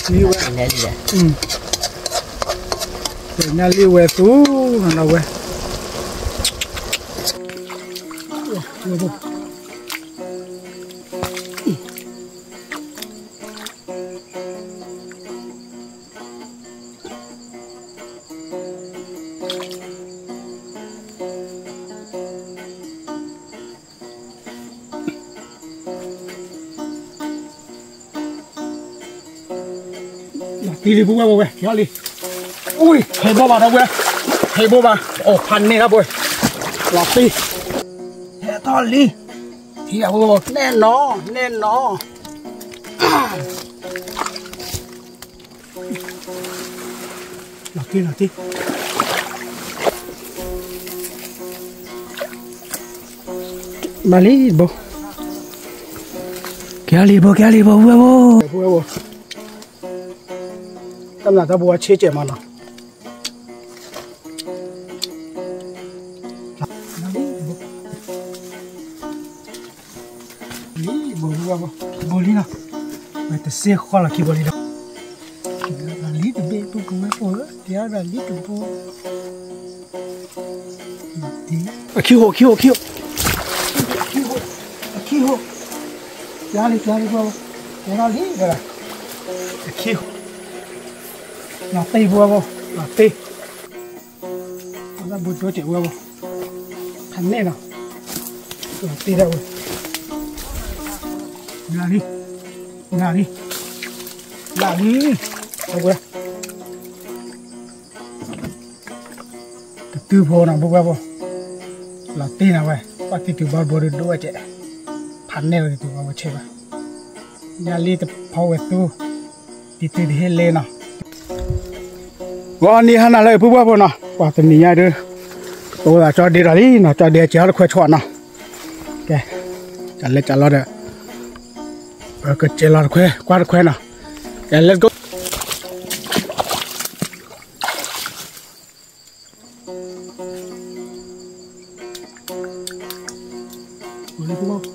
liu nhà liu về tú nào về đi bố bố kéo đi ui thầy bố bà đâu quê thầy bố bà ồพันนี่ครับbố lọt đi hệ to đi thì à bố nên nó lọt đi mà lý bố kéo đi bố bố tâm là ta bùa chế chế mà nó bùa lý nào mày ta xe khó là khi bùa lý đâu là lý từ bên tôi cũng mấy bùa thế là lý từ bùa khiêu hộ giá lý bùa thế là lý rồi khiêu là tây vua vô là tây nó bùn cho chị vua vô thành này nào là tây đâu là đi đâu quên từ vô nào vua vô là tây nào vậy bắt từ bao bồ được đua chị thành này rồi từ bao chơi vậy nhà li từ phao về từ đi hết lên nàoวันนี้ฮะน่ะเลยผู้ว่าบ่เนาะว่าตรงนี้เด้อโตละจอดีละนี่เนาะจอดีเจ้าค่อยชอดเนาะแกจันเล็กจันรอดก็เจรอดค่อยกวาดค่อยเนาะแก let's go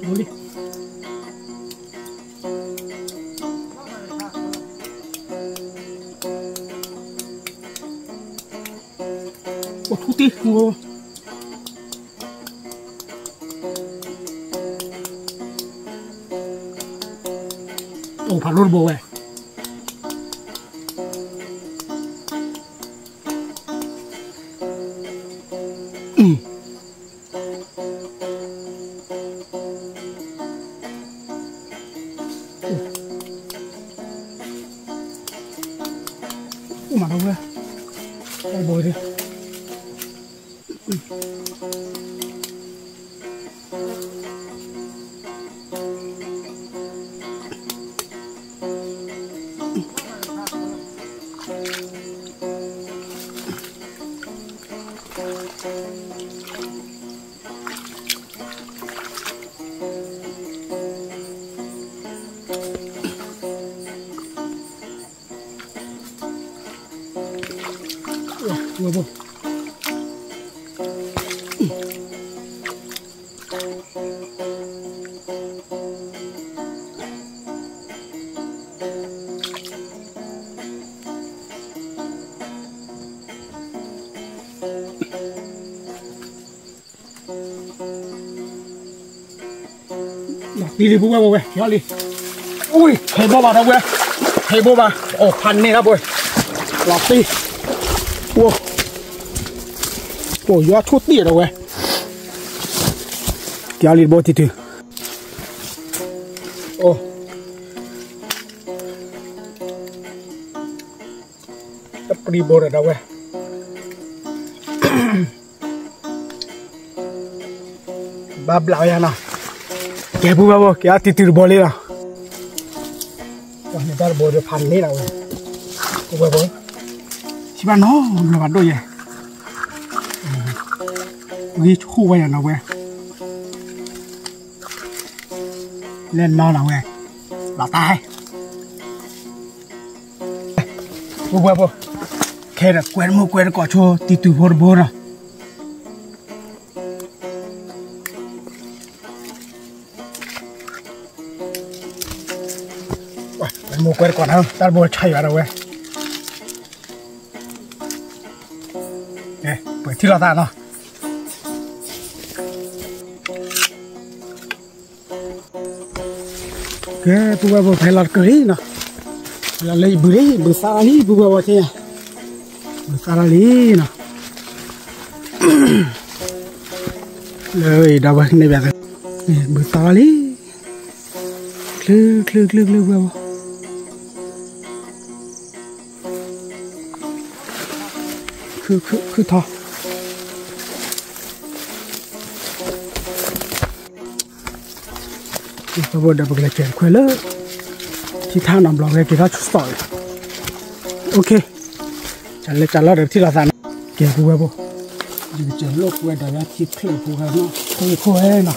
boleh oh putih oh palur bo mà đâu đây bồi đi vừa vừa đi bố bố kéo đi ui thầy bố bà đâu quê thầy bố bà ồพันนี่ครับbố lọt đi ua ôi gió chút đi rồi kéo đi bố từ ô tập đi bố ở đâu ba blau ya nào kéo bố kéo từ bố đi nào người ta bố đượcพันนี่nào bố chỉ mà nó là bắt đôi vậy ghi khu vậy nào vậy lên nó nào vậy là tay bố khe là quen cọ cho từ bố nào một quẹt còn hơn ta bồi chay vào đâu vậy nè bởi thi là ta nó cái bùa bùa phải lọt cưới nè là lấy bưởi xa lý bùa bùa thế bưởi xa lý nè lời đâu vậy này bây giờ bưởi xa lý lư bùa cứ thò tôi vừa đập cái chuyện khỏe lắm thì thang nằm lòng cái đó chút sỏi ok trả lời được thì là sao kia phù hợp không những chuyện lúc quay đời thì khởi phù hợp nó không khô hết nào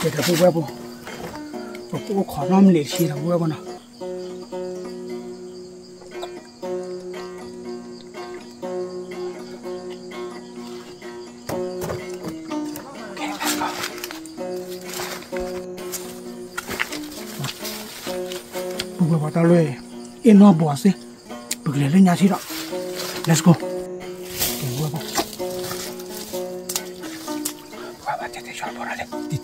để được bùa bùa bùa khó nom liệt xì là bùa bùa nào bùa bùa tao lui yên nó bùa xí bực lên nhà xí đó let's go bùa bùa bùa bùa chạy cho bùa ra đây đi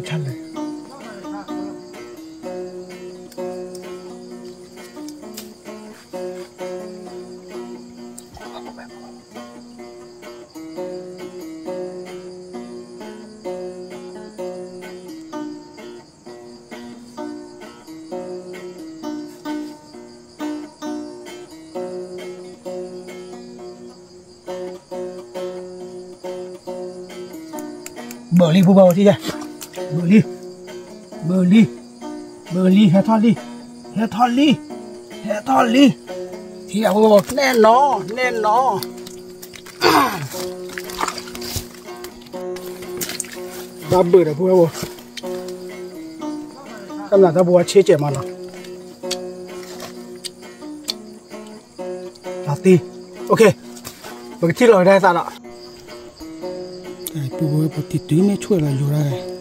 chăn này bờ ly bù bầu chứ vậy bờ ly hết thon ly thì là bù bầu nên nó đã bự rồi bù bầu cái là ta bùa chế chế mà nó là ti ok bữa chiếc rồi đây sao ạ bố bố bố tí tí mới chui là vô đây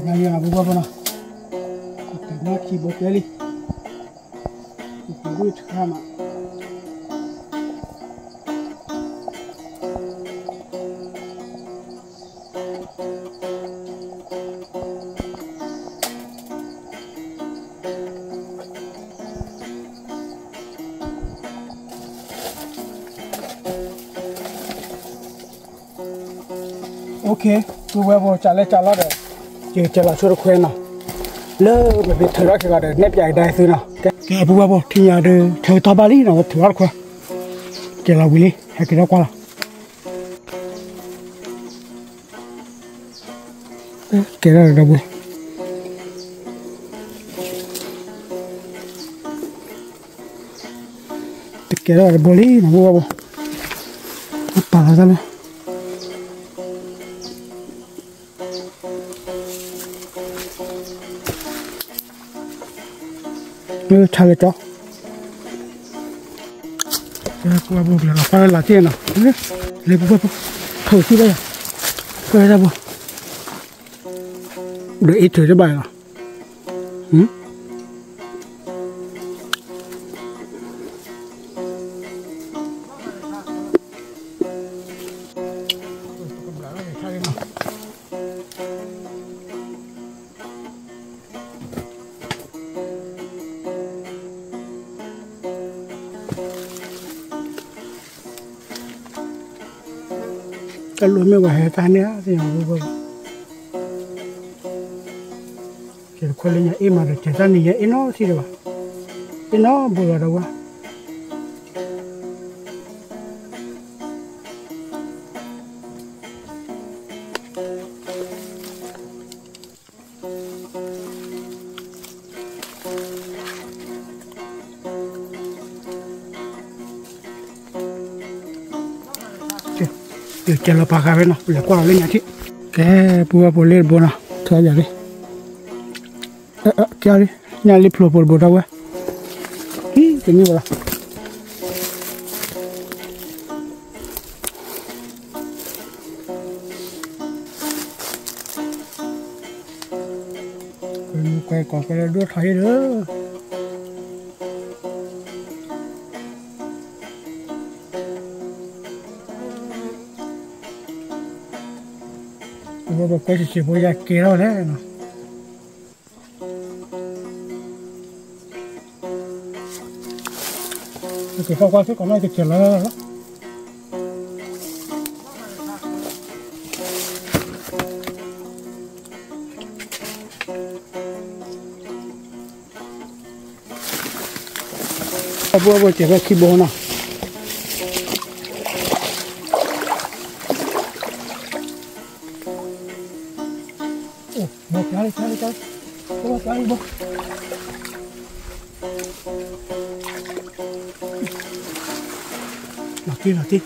Nah, ya, buka apa nak? Kita keyboard kali. Kita buat sama. Okay, buka apa? Cala deh. Giờ chờ là số khuyên nào lỡ bởi vì thời đó thì gọi là nét dài đại từ nào cái bố bố thì nhà được thời to ba lý nào thử ăn khoa chờ là Willy hay cái đó qua là cái đó là đâu cái đó là bố lý nào bố bố ra nữa cứ thay lại cho qua buộc là phải là tiền nào lấy buộc thử chi đây quay ra buộc để ít thử cho bài nào cái lúa mới vào ta nữa thì họ vô cái khoai lang em mà được chế ra này em nó thì được em nó bù vào đâu á được chơi là ba cái nào là qua lên nhà chị cái bùa lên bùa nào thôi giờ đi kia đi nhà đi phù bùa đâu á cái như vậy quay có cái đốt thấy nữa bố quay chỉ bố già kia rồi đấy nó chỉ không qua chút còn lại thì chuyển là bố chỉ có khi bố nào một cái Bố cari bố. Lati.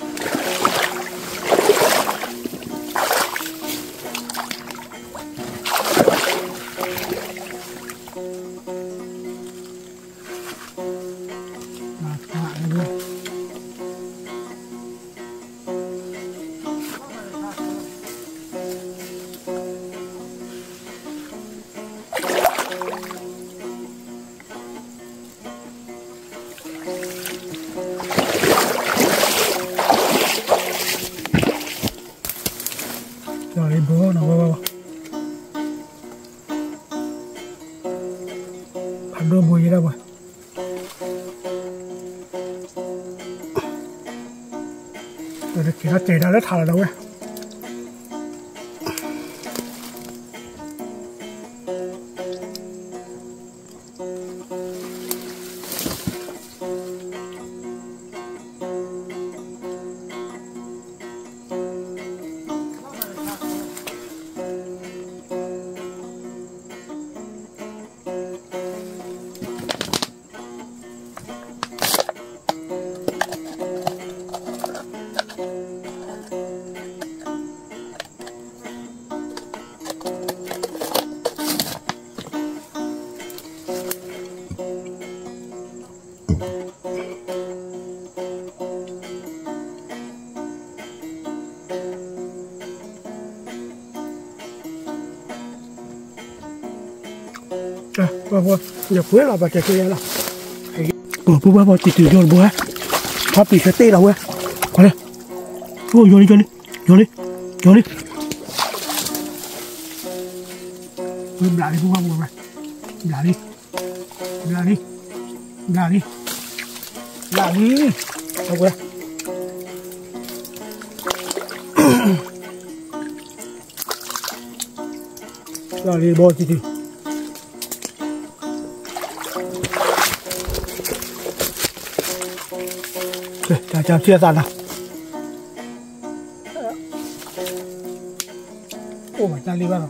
Rồi bố nó bố ăn đồ bùi gì đâu mà rồi chỉ nó chạy ra rất thà là đâu ấy bố giờ cuối là bà trẻ kia là bố chỉ từ vô bố á pháp bị sẽ tê đâu á qua đây vô đi lại đi bố không rồi lại đi đâu qua lại đi bố chỉ chào chia ra nào ô mà đi vào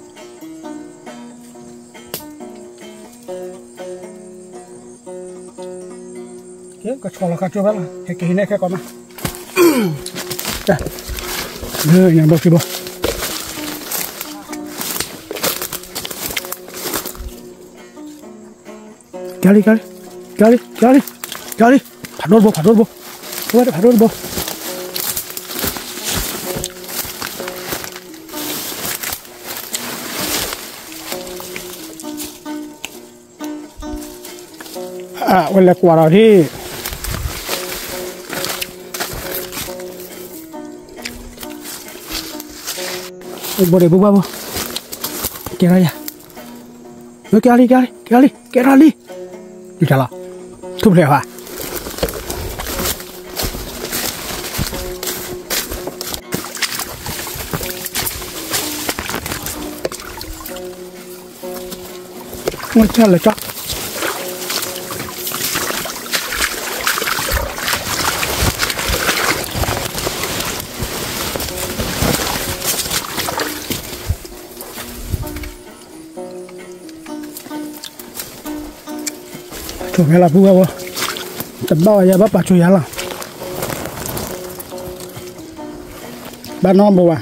cái chó là cái chó là cái này cái con này đây nhà bác sĩ bố kéo đi phản đốt bố What a horrible.วันละกว่าเราที่บริบูรณ์บ่เกล้าอย่าเกล้าลีอยู่จ้าละทุบเลยว่ะไม่ใช่เลยจ้ะถูกไหมล่ะพูดว่าจะบ้าอย่าบ้าป่าช่วยล่ะบ้านน้องบัว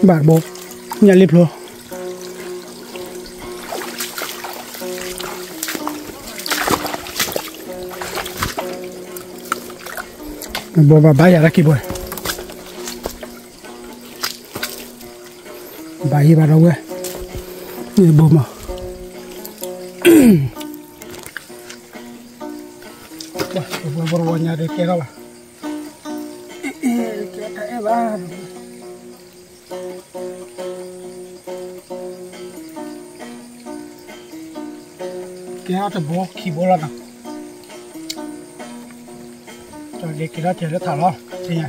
บาดโบอย่ารีบโลบัวบ้าอย่ารักกี่บัวบ้าอีบ้าเราเว้ยนี่บัวมาบัววันนี้เด็กแก่แล้วล่ะแก่บ้าแกเอาแต่บอกขี้โบราณนะตอนเด็กกินแล้วเจอแล้วถามเราใช่ไหม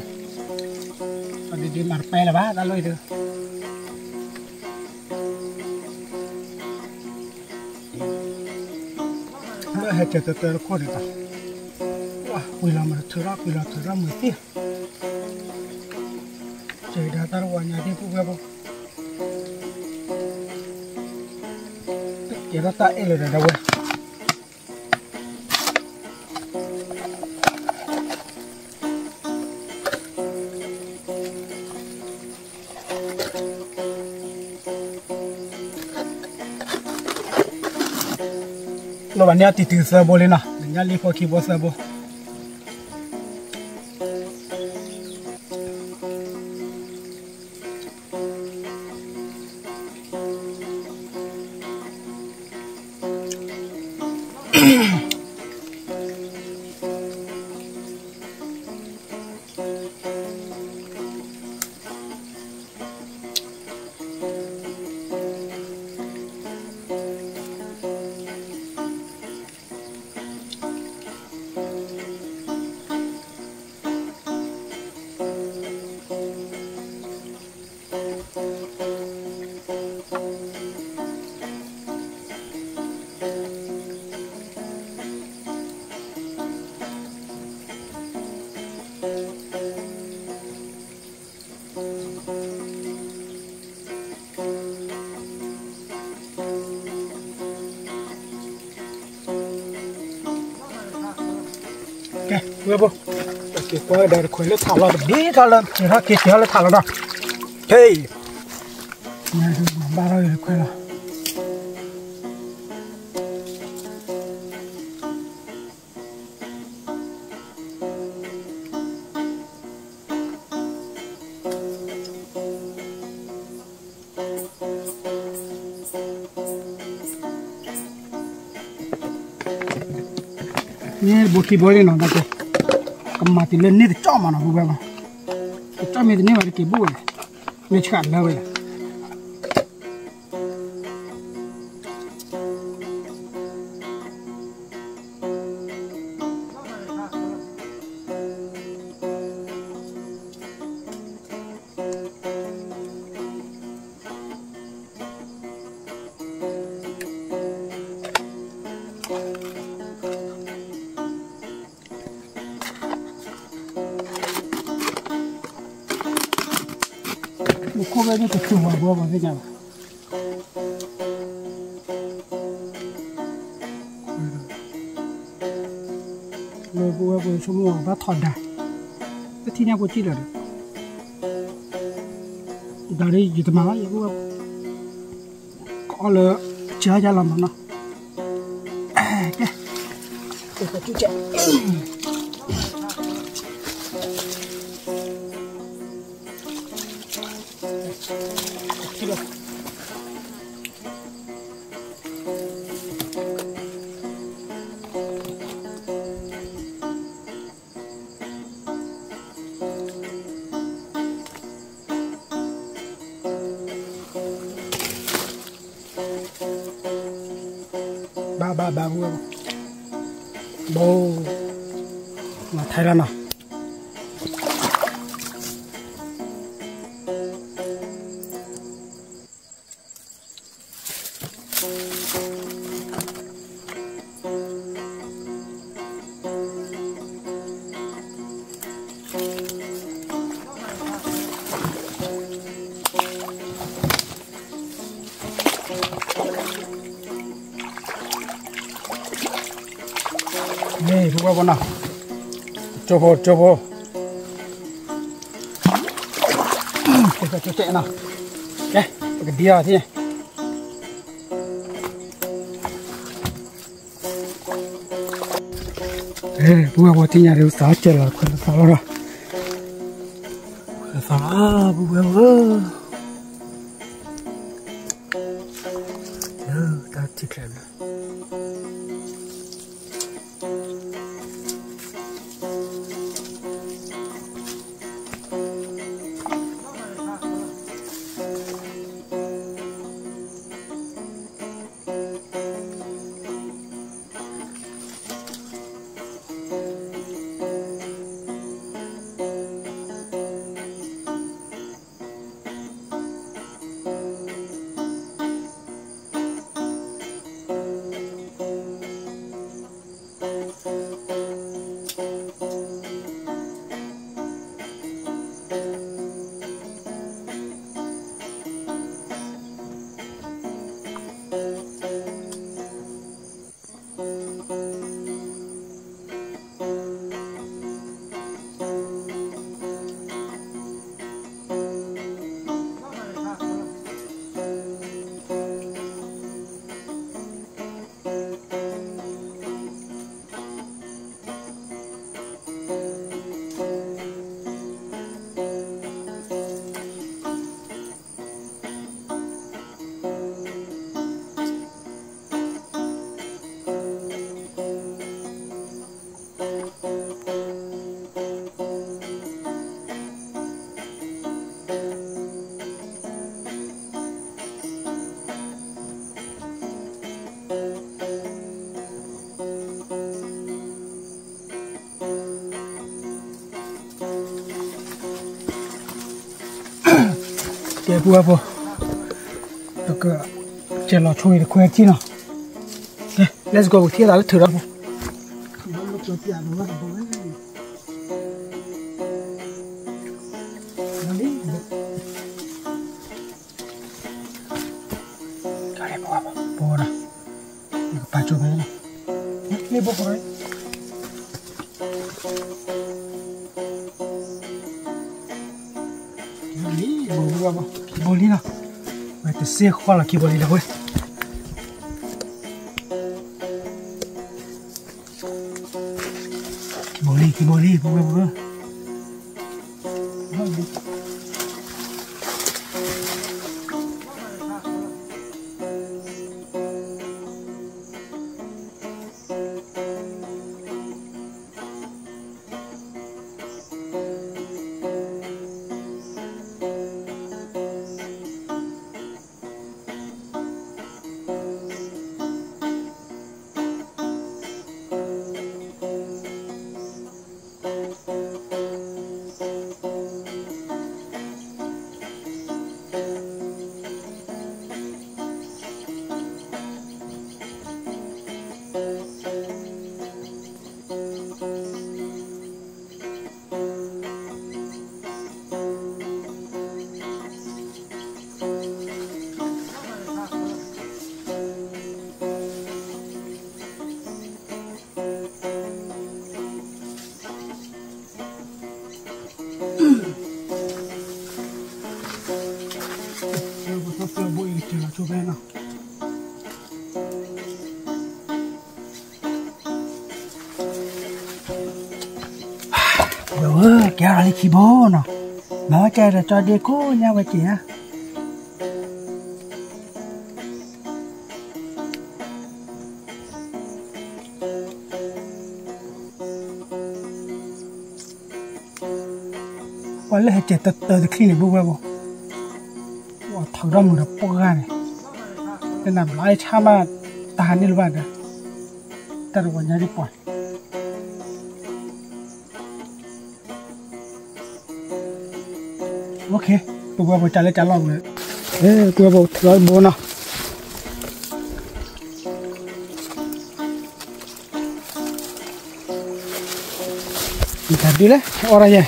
ตอนดีๆมาไปแล้วบ้าได้เลยเด้อเมื่อเห็นเจอคนเดียว quỳ làm mà thưa ra mới tiếc chơi đã tao qua nhà đi phụ về không chỉ là tại là đâu vậy lo bạn nhà thì từ sơ bò lên nào nhà đi qua khi bò sơ bò kìa vừa bố kìa qua đây khối nó thả lợn đi thả lợn thì nó kia nó thả lợn đó thế nhà ba rồi khối là nghe bố kỳ bố lên nó đây cầm mặt thì lên nít cho mà nó bố vào cho mình thì nít vào cái bố này mình chả đâu vậy cô bé nó tập trung vào bố vào thế nào rồi bố số mua và thòn đà cái thi nhau có chi được đó đi gì tao nói vậy bố có lỡ chơi ra làm nó cái chú chạy ba bố mà thay ra nào này thu con nào cho vô cho chạy nào cái đĩa thế bùa vào thì nhà đều xả chết là con xả rồi xả bùa ta thích lắm bùa bùa được chơi lò chui được khỏe chi nào let's go thiết là thử đâu cái này bùa nào bà chui về này đi bùa rồi kiboli nào vậy thì xe khoa là kiboli đâu ấy kiboli bùa rồi kéo lại khi bố nào nó chơi rồi cho đi cố nhau vậy chị haวันแรกเจ็ดตัวที่คลีนบุ้งบุ้งว่าถังดำมันปกกันเป็นน้ำไหลช้ามาตานี่หรือเปล่าเนี่ยแต่วันนี้ดีกว่าโอเคตัวบัวจะเล่นจะลองเลยตัวบัวร้อยบัวเนาะดีเลยอะไรใหญ่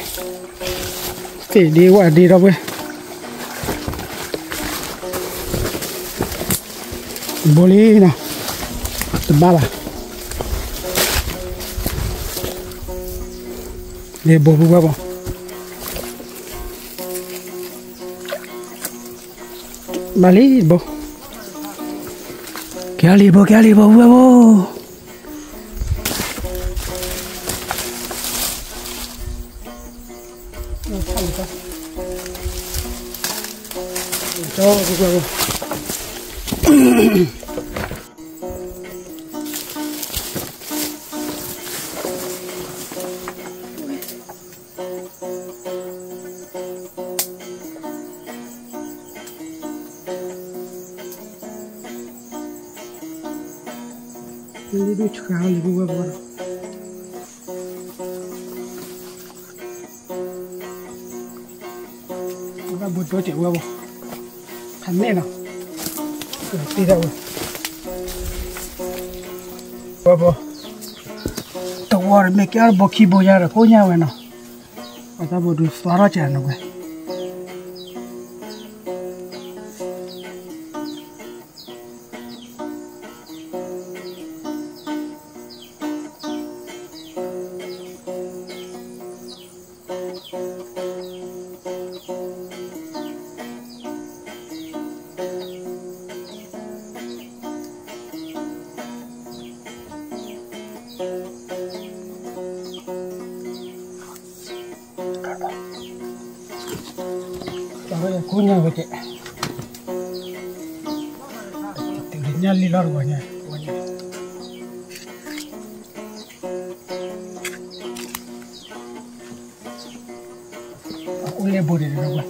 ตีดีกว่าดีเราเว้ยบุหรี่เนาะตบบ้าละเดี๋ยวบัวbalik bo kali bo ini tuh sekali gua baru gua buat bocek gua bu aneh nah tidak gua bu tawar mekar boki bojar punya wena kata bodoh suara cina gue Kalau punya betul, tingginya lilar banyak. Aku lebur di rumah.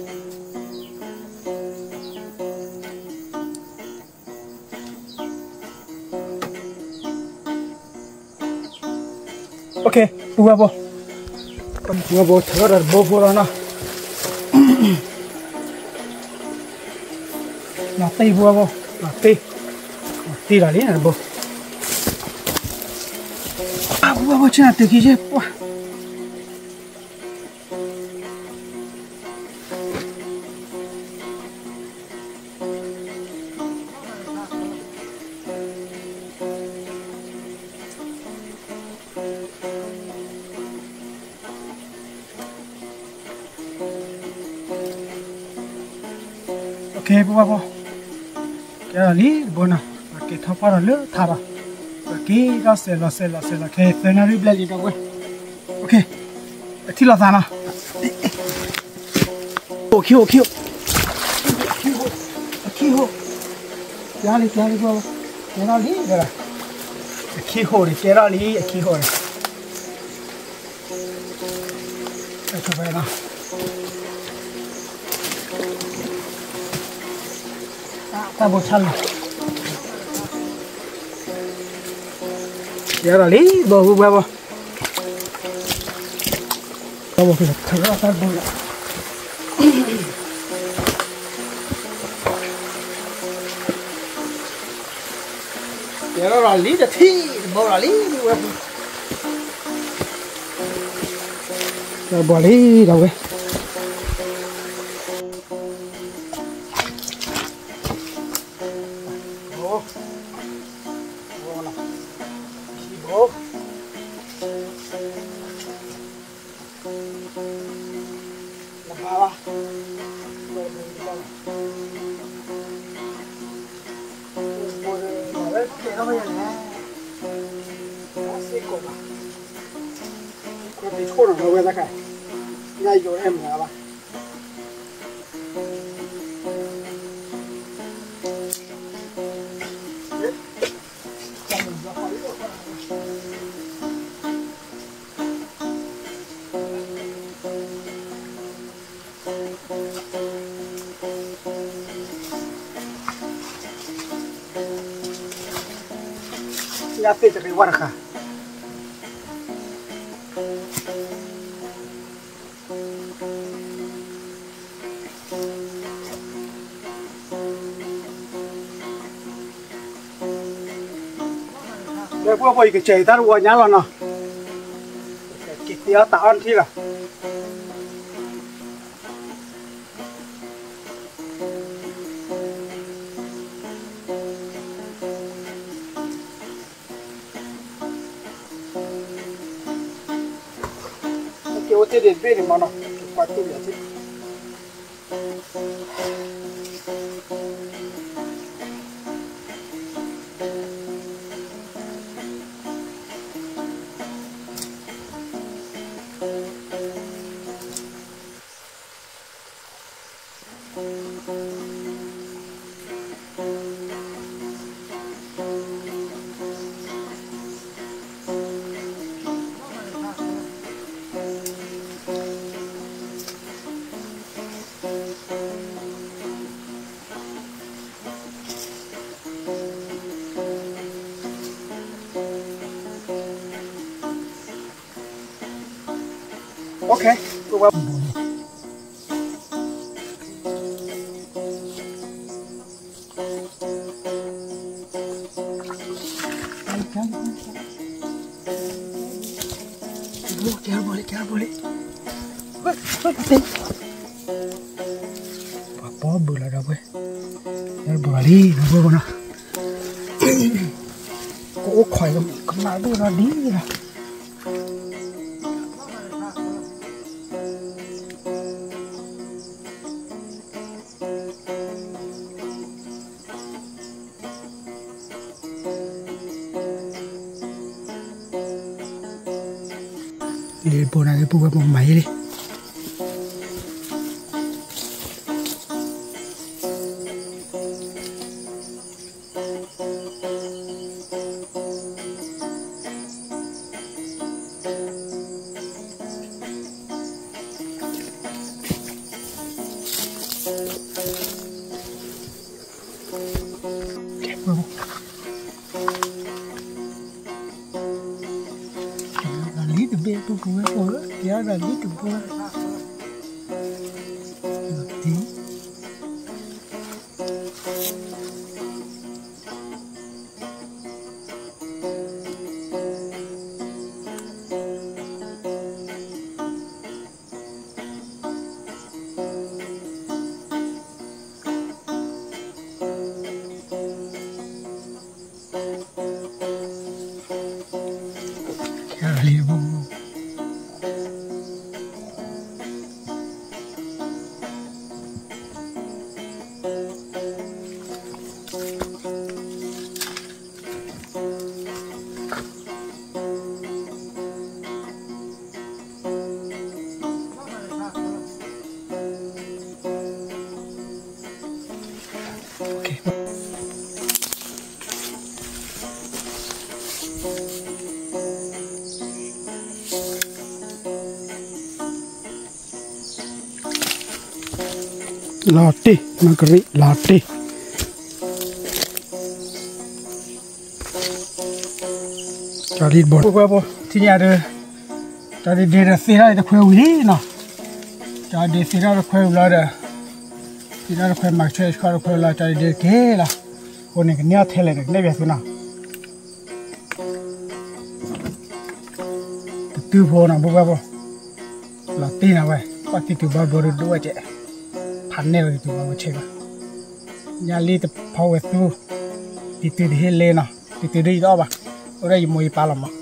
Oke, buah boh. Buah boh terus buah na. là tây vua vô là tây là lý này bố vua trên là từ khi chứ ok bố cái là lý bố nào cái thao phá là lỡ thả vào cái đó sẽ là cái scenario bây giờ đâu ok thì là sao nào ok cái bố cái là lý rồi cái hồ này cái là lý cái hồ này cái chỗ này nào ta bộ chăn giờ là lý bò thì thử ra ta bò giờ là lý được thi bò là lý giờ bò lý đâu vậy ngay chỗ em là bà ya te te guarda để qua vậy cái chạy ta qua nhá luôn nè cái tia tạo ăn thi là cái ô tô điện về thì mà nó qua tôi vậy chứ ok well. Kéo boleh. Apa bola dah boleh. Yar boleh, boleh mana? Kau kau kemana bola ni lah. Đi bộ này bộ cái máy đi. Kéo ra lý từ vua một tí kali bu. Latte, magari latte. Jadi buat apa? Tiada ada. Jadi dia sihir itu kau ini, nah. Jadi sihir itu kau lah. Sihir itu kau macam sekarang kau lah. Jadi dia ke lah. Kau ni kena thela dek, ni biasa nah. Tu pun nak buat apa? Latte nak buat. Pasti tu baru dua je. Panel itu macam apa? Nyali tu power tu, itu dia lena, itu dia itu apa? Orang yang mau ipalam mah.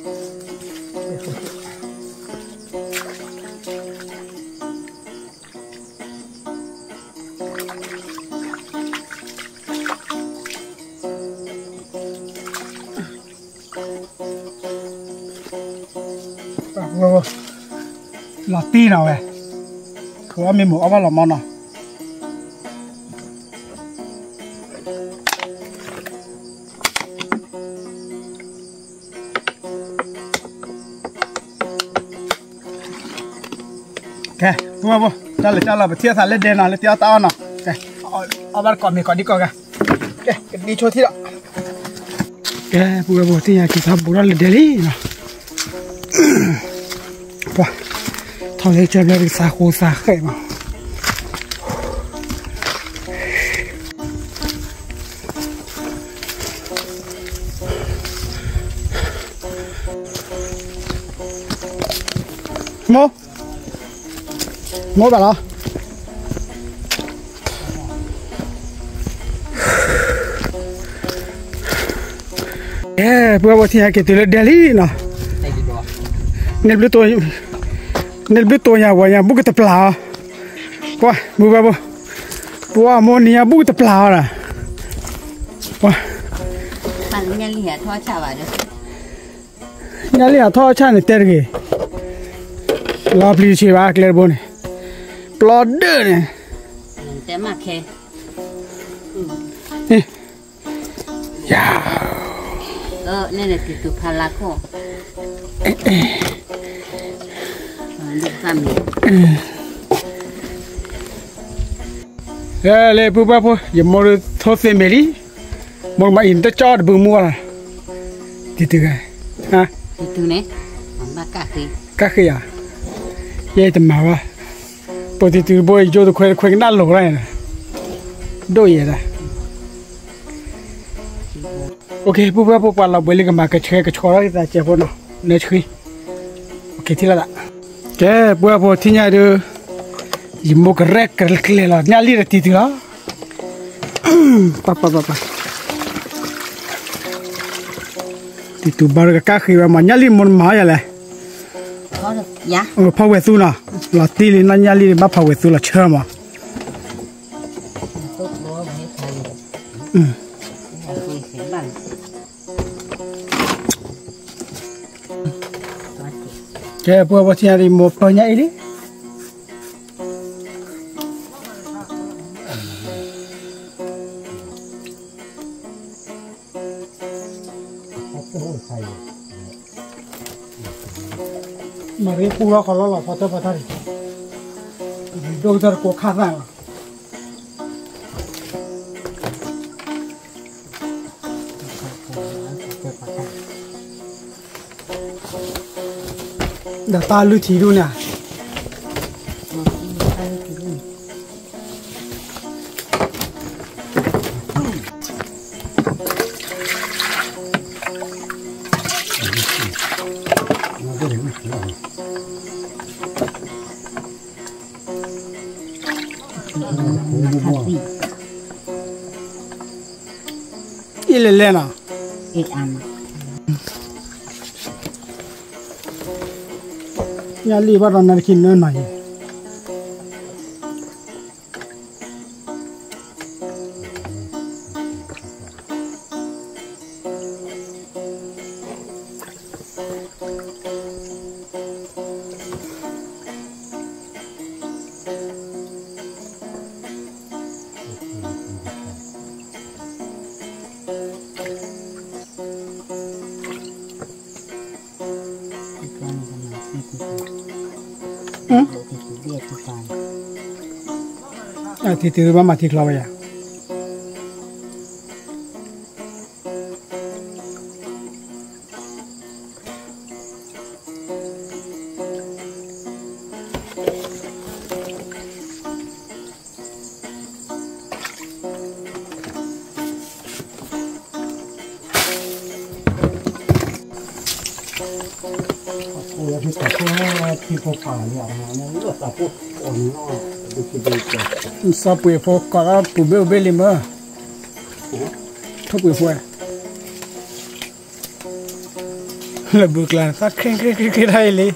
Wow, Latin apa? Kau ambil mau apa lama na? Okay, buat apa? Cala, betul tak leh dena, leh tiada tahu na. Okay, awal kami kau di kau ke? Okay, di cuci tak? Okay, buat apa? Tiada kita buat leh deli na. Wah, tahu leh jadi sahu sahai mah. Mau apa lah? Buat yang kita lihat Delhi na. Nelbut tu yang buat yang buku terpelah. Wah, buat apa? Buat mau ni yang buku terpelah lah. Wah. Paling lihat thua cha ada. Nyali thua cha ni terge. Lovely siapa clear bone. Plodder ni. Nanti makan. Ya. Ni nak itu palako. Ni kami. Ya, lepas apa? Yang mau thosai meri, mau main tercor bermual. Gitu kan? Ha? Itu ni, mak kaki. Kaki ya. Ya itu mawa. Poti tu boy jodoh kau nak lor lah. Doi ya. Okay, buat apa pala boleh ke market cek cekora kita cekor na, nak cekui. Okay, tidak tak. Okay, buat apa tiada ada. Ibu kerek lah, nyali reti tu lah. Papa. Itu baru kaki memang nyali mon maya lah. Ya. Pakai tu na, lah tili na nyali bapa pakai tu lah cerma. Okay, buat nyari mau banyak ini. Mari pura kalau lah patah-patah. Dokter ko khasang. Dah talu tiru na. Ile lena. Ana. nhà li bắt đầu nãy khi nữa này thì từ mà thịt lò vậy sao bữa phố có bữa bữa lên mơ thôi bữa phố là bữa là phát cái đây đi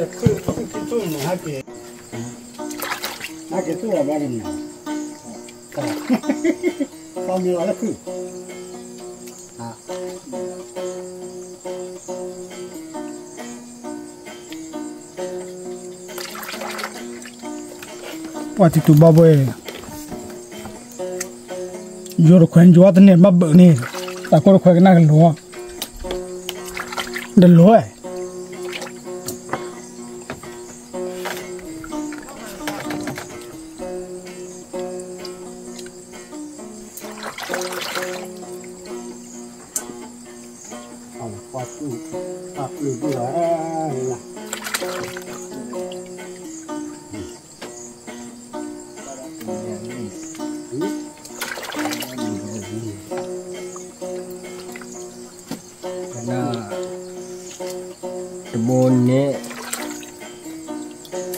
จะคือตุ้งนะฮะเก๋ตัวบ้านนี่ก็ฟังอยู่แล้วคือว่าที่ตัวบ้าบ่อยอยู่รถแขวนอยู่ว่าตอนนี้มาเบิกนี่แต่ก็รถแขวนก็น่ากันหลัวเดินหลัว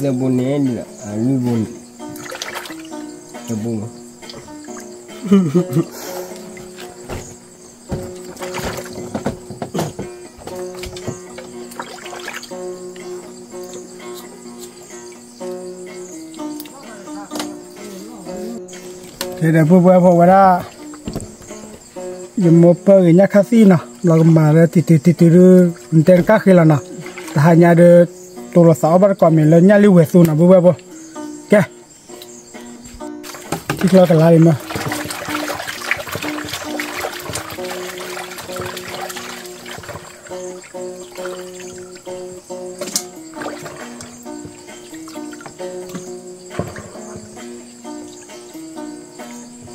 Lebonnya ni lah, lebon, lebon. Thế là vừa vừa ra dùng một bờ nhà khá xí nè, là mà từ tên các khi là nè, hai nhà được tôi là sáu bắt còn mình lên nhà lưu huệ xuống nè vừa vừa, kê, thích lo cái lại mà.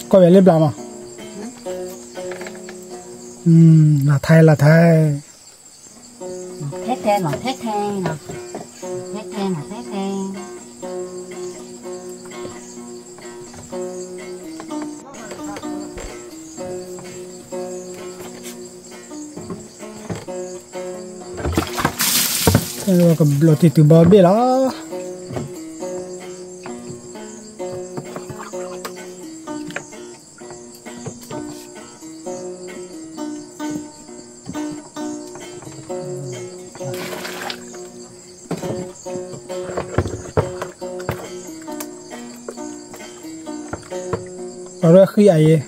Có vẻ liếp làm à? Là thay thét then là thét then nè, thét then là thét then. Rồi cái lột thịt từ bò bê đó. Rồi khi ấy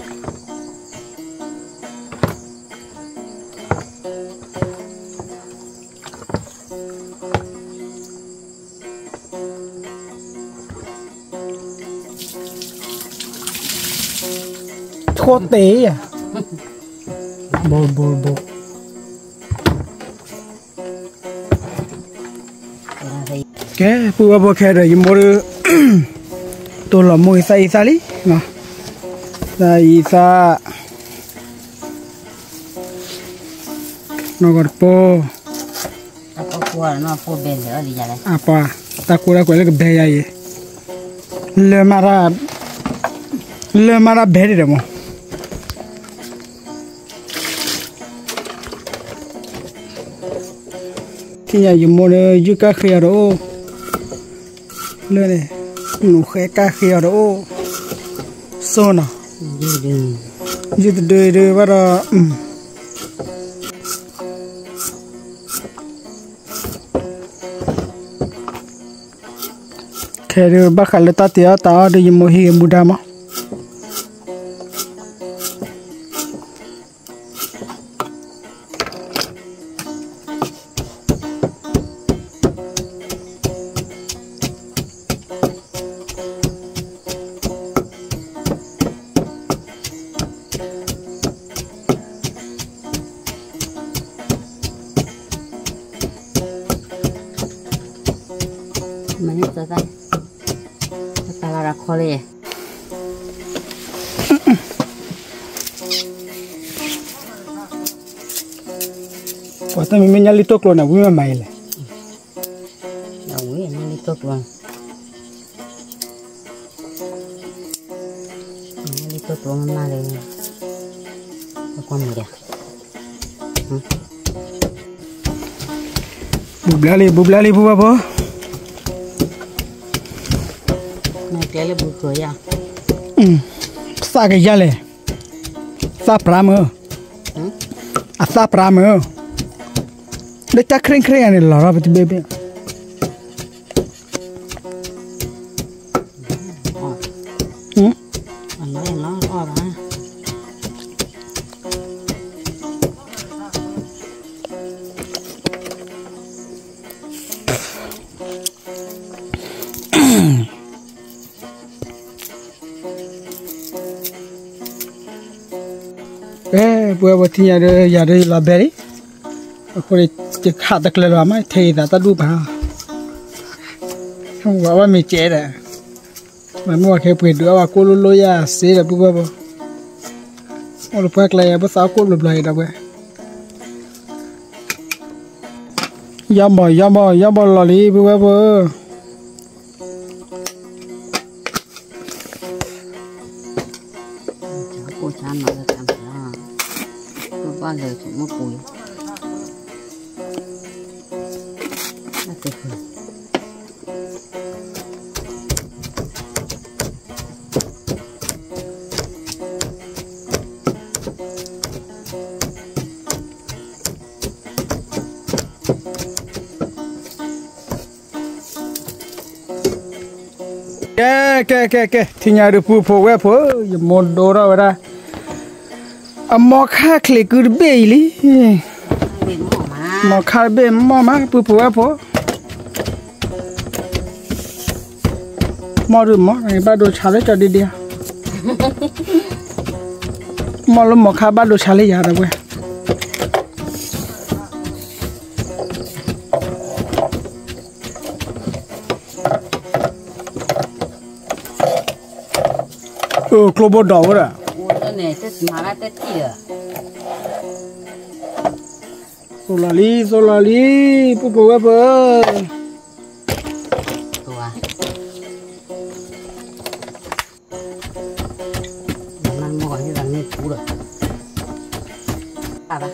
thô tế à bồ cái bữa khe rồi mua tôi là mua say đi nè đây sa nó còn po nó po bên nữa đi ra đây apa ta cura quella che bella è le mara beri demo thì nhà dùng món dưa cá khía đó lên này nụ khé cá khía đó xô nào dưa từ đời đời bắt đầu khé rồi bắt khá là ta tiệt ta đi dùng mồi hiểm bùa mà Mana tu tadi? Kepala rakoli. Pasti mimi nyali tok lo na bumi mai le. Nawi ni tu tuan. Ni tu tuan mana le? Aku ambil. Bublali bu apa? Kele buku ya. Sa cái jale. Sa prama. Sa prama. Để ta kring này là ra với bebe. Nó đó. Buat buat ni ada label. Aku ni cek hati keluar ramai, thei dah tak lupa. Kamu bawa mencet dah. Mana aku pergi dua aku lulu ya, sih buat apa? Aku lupa kelaya, besar aku lupa dah buat. Yamba lali buat apa? Aku cakap nak cakap. Bao giờ chỉ mua củi là tuyệt vời. Ke thì nhà được phụ phụ phô một đồ đâu ra mò khá khề cứ bê li mò khá bê mò má phụ phụ phô mò rồi mò này ba đồ xả lấy cho đi đi mò luôn mò khá ba đồ xả lấy giờ đâu quên global đỏ rồi. Cái này tết mà là tết kia. Solali, pupu apa? Tua. Jangan mau ni orang ni pura. Apa?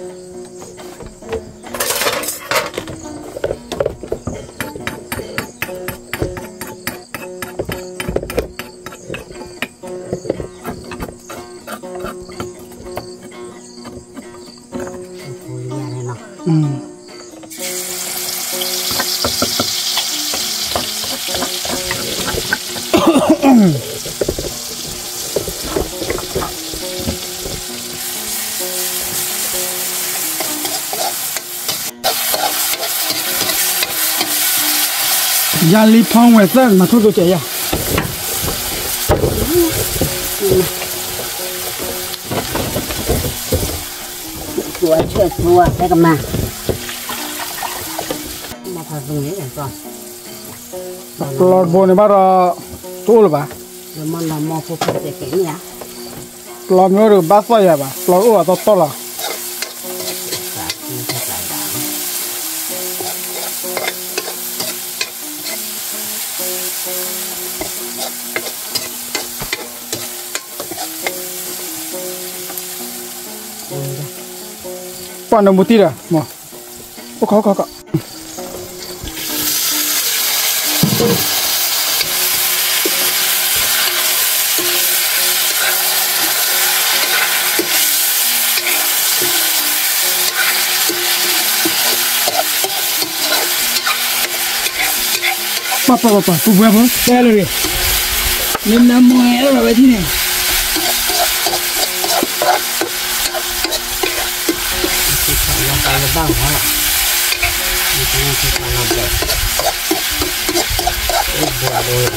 Jali phong ngoài sân mà thôi tôi chạy à? Chua chưa chua đây cầm mà phải dùng cái này rồi. Lọt bồn này bắt đầu tốt rồi bà. Rồi món là mò phục để cái nhá. Lọt nữa được bát xoay à bà? Lọt ủa to là. Còn một tí à? Mà. kok. Papa, buat apa? Saya lagi. Minum air apa sini? Kalau bang, mana? Ini kita nampak. Buat.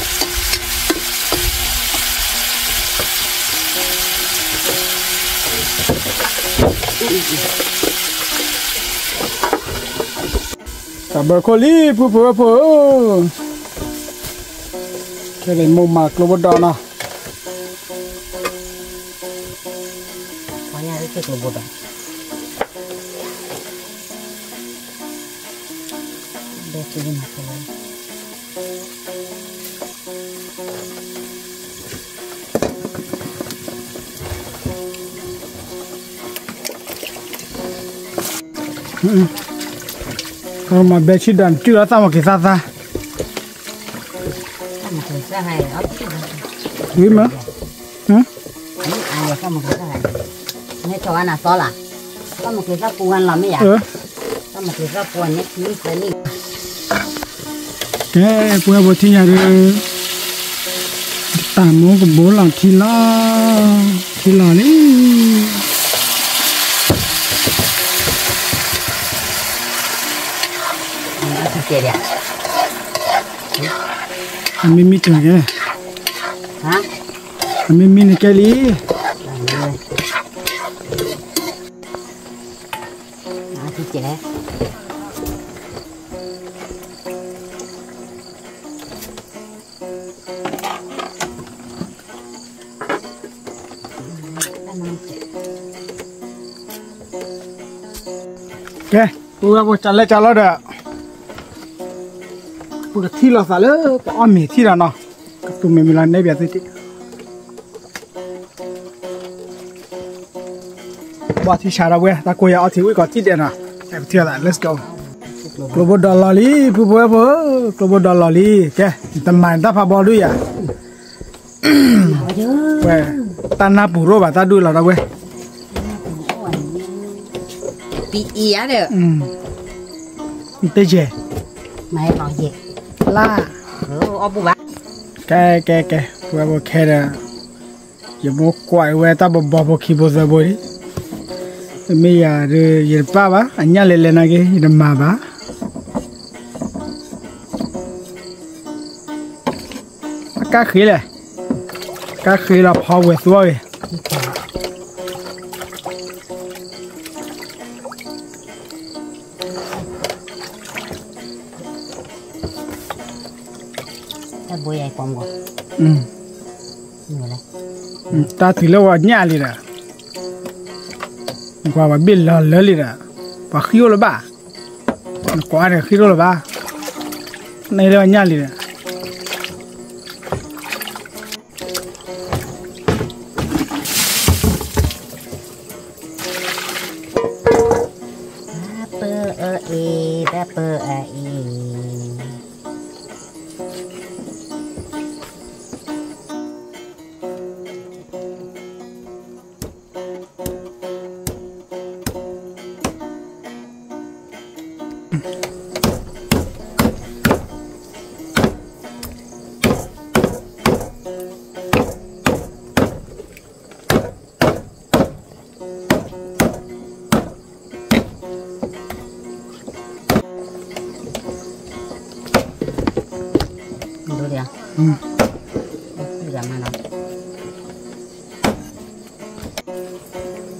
Sabar kali, buat apa? Cái này mua mạc lô bột đỏ nào. Có nhà cái lô bột đỏ. Để cho nó cái này. Kalau mà bé chỉ đàn chưa tao mà cái sao? Cái này ấp chứ. Đúng mà. Hả? Ai có một cái này. Này cho anh là to là. Có một cái rau cuốn làm mấy vậy? Có một cái rau cuốn nhé, như thế này. Cái bữa thì nhà đi tạm mua của bố làm thì là đấy. Kìa đẹp. Anh mi tưởng cái. Hả? Anh mi này cái lý. Thì chị đấy. Cái, bữa trả lại được. Bữa thi là sao nữa, có ăn mì thi là nào, tụi mình làm này bây giờ thì, bao thi sao đâu vậy, ta coi ở thì có thi đèn à, em thi là let's go, global dollar li, bữa global dollar li, cái, tầm màn ta phải bao đuôi à, vậy, ta na buro bà ta đuôi là đâu vậy, bị ý á được, tê gì, mày bảo gì? la ô bố bác cái bữa cái là giờ bố quay về ta bố khi bố giờ bố đi bây giờ giờ ba ba anh nhá lên này cái giờ mà ba cá khí là phao về rồi bôi ai con rồi. Ta thì lâu nhá đi ra. Qua bà biết lỡ đi ra. Bà khiêu là bà. Qua đây khiêu là bà. Này là nhá đi ra.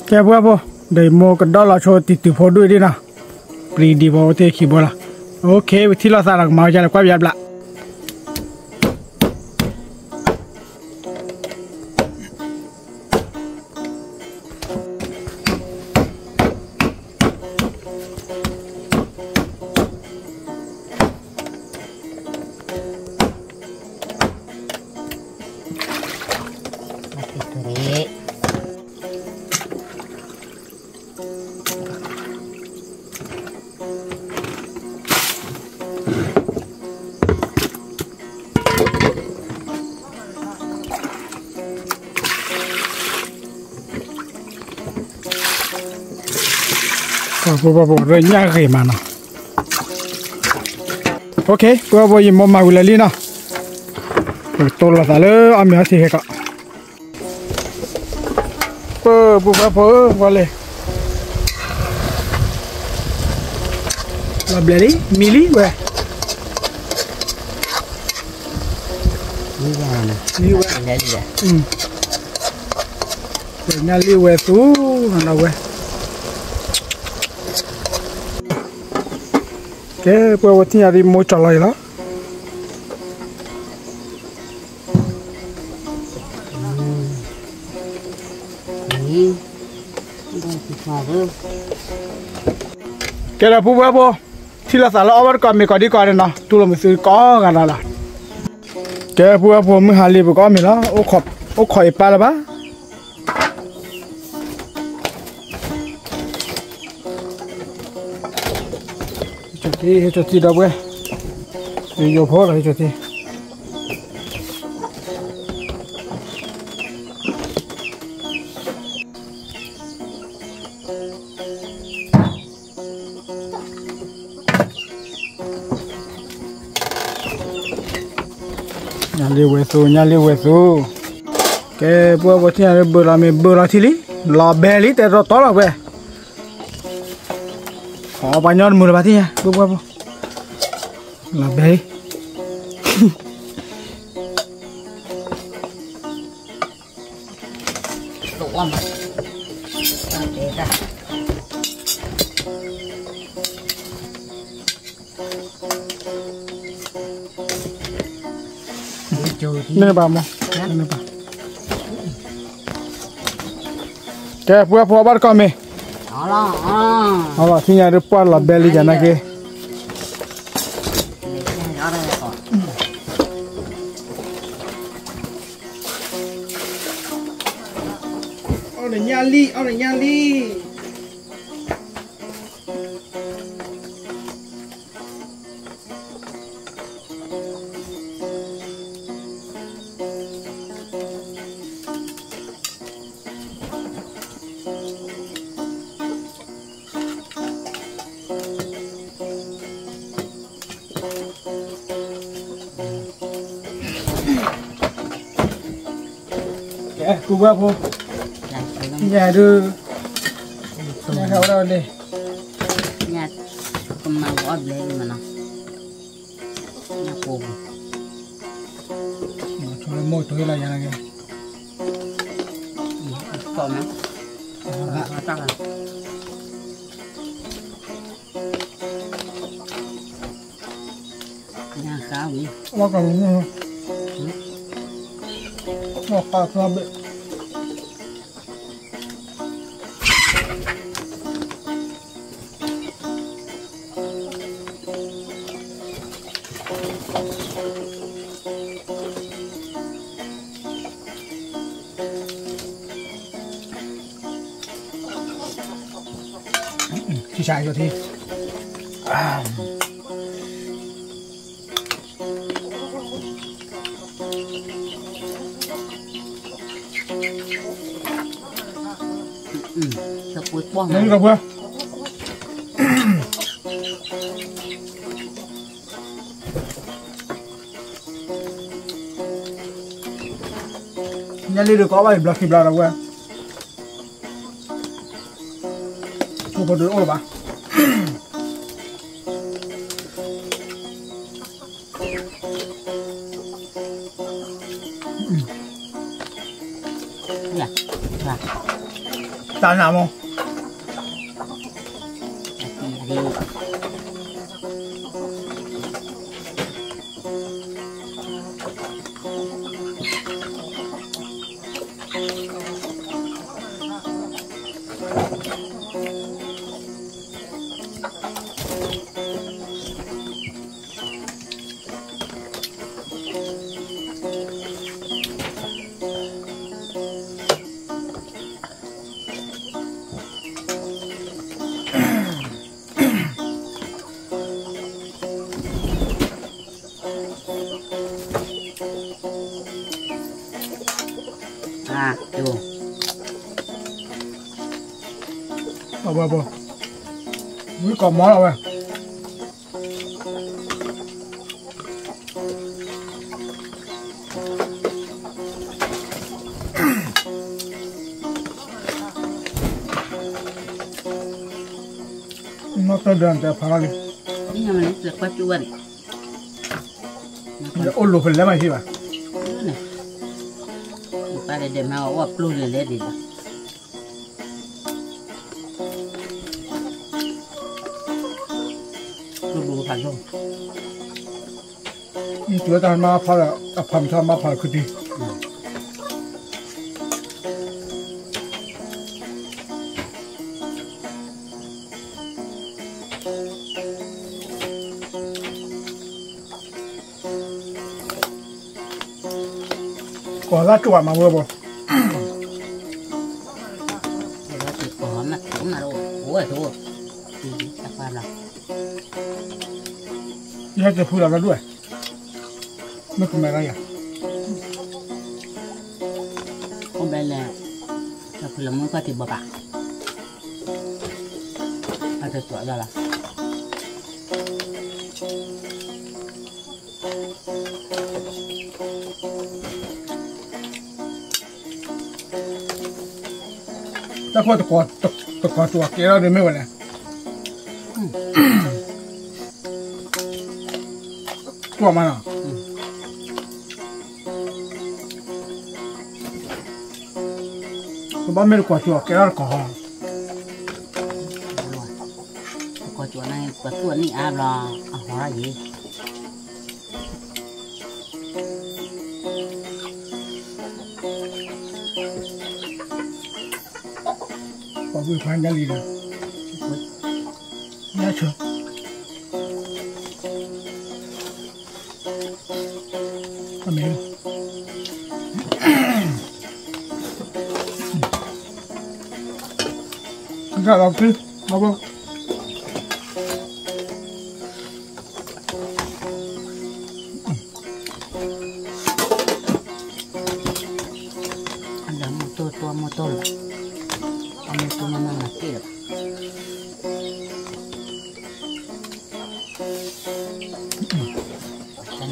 Cái bữa để mua cái đó là cho từ phố đuôi đi nào, đi đi vào thế khi bữa là, ok, thì là sao là mau ra là quay về lại. Bố rồi nhá cái mà nó. Ok, bố im mồm mà gula lina. Tôi là ta lỡ ăn miếng gì hết cả. Bố qua lên. La blali, mili, ouais. Li ouais. Nhà li ouais tu, nó ouais. Cái bữa tin là đi mua trả lại đó. Cái là bố thì là sao là ở còn mình có đi coi đây nào, tu là mìnhซื้อcó cái nào là. Cái bố mình hàng li bố có mình đó, ô khỏi pa là ba. Cho tí đâu vậy? Đi vô phố rồi cho tí. Nhà liu về su. Cái bữa thì bữa là thì lý, là bè lý, để rồi to là về. Họ bao nhiêu mưa là thì nha, bữa là bè. Nên bà mà, nên bà. Cái bữa bắt con mày. Thì nhà được qua là belly cho nó kia. Ông này nha li. Cô bác không? Nhà đưa nhà hậu đâu đi? Nhà không mang gót lên mà nó nhà cô cho nó môi tối là nhà này còn nữa chắc là nhà khá quý nó còn nó khá khá bị thì chạy rồi thì thật cuối quăng đấy rồi nhà đi được có bài kịp là đâu quen không có đứa ôi bà ta làm không chú bò mới còn món đâu vậy nó tới đường để phá đi nhưng mà nó quá chú anh ôn lụt phải lấy mày gì vậy này ba để đem vào ốp luôn lên để đi đủ phản không chúa ta mà phá là phẩm cho mà phá cái gì có lá chuột mà vừa bò có mặt cũng mà đâu ủa thôi thì chắc phải là nhớจะพูดอะไรด้วยไม่คุ้มอะไรอ่ะ không đây là phải là muốn có thịt bò bạc hay thịt chuột ra làถ้าพูดตะกอนตัวเกล้าเดินไม่ไหวเลยตัวมันอ่ะบ้านไม่รู้กว่าตัวเกล้าก่อนcó chỗ này có chuột này à là hóa gì có vui phán giá gì đâu nhớ chưa amen enggak lagi apa ada motor kamu tuh memang kecil kan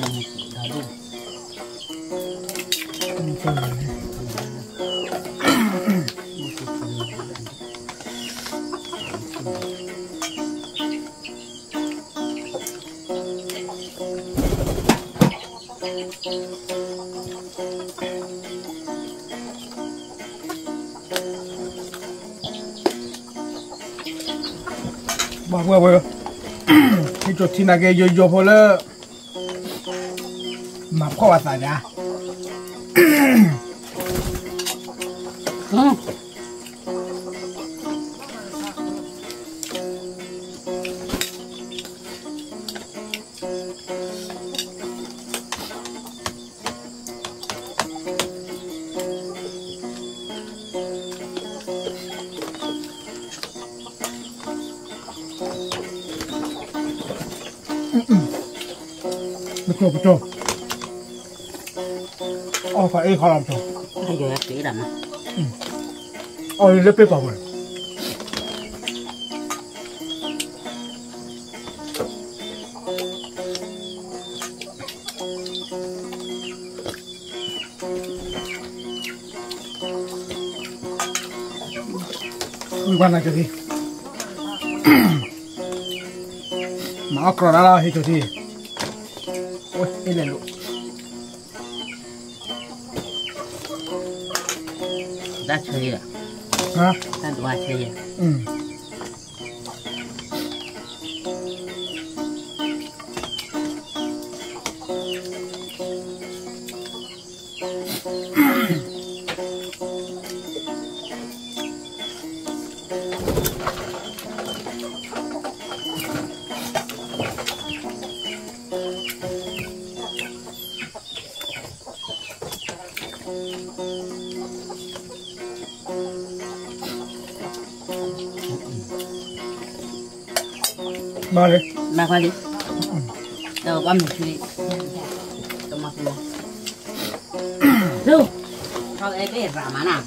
gaduh 뭐야 cái chỗ thì là cái vô vô là mà có vật gì à betul oh phải khó làm thôi bây giờ kỹ lắm oh lebih apa quan là cái gì mà có ra là cái gì ôi đây là lụa đã chơi à hả đã qua chơi à Ba đi. Ba qua đi. Đâu có một chuyện. Tao mặc luôn. Đâu. Thôi em biết làm mà nào.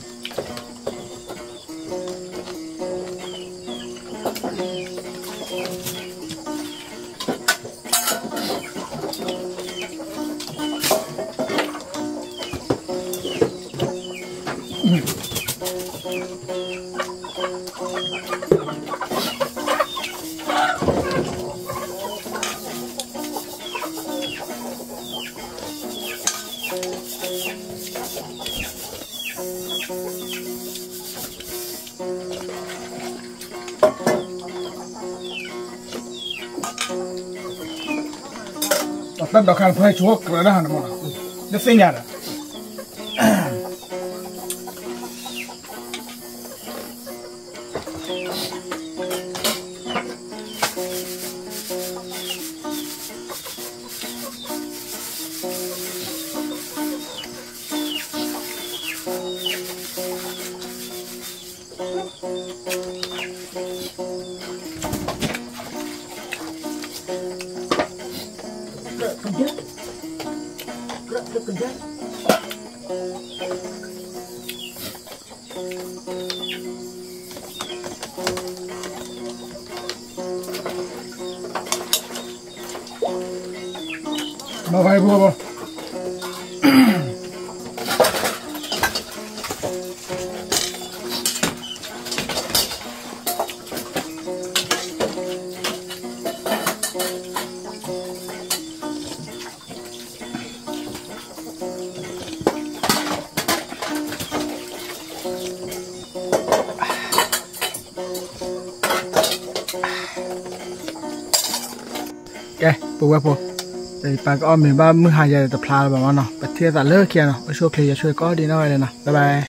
bắt đầu khăn phải chúa rồi đó hả nó nó sinh nhật à nó phải bùa bùa cái bùa bùa thì bà có mình ba mươi hai giờ tập là bà nó bật thiết là lơ kia nó số kia cho có đi nói này nè bye bye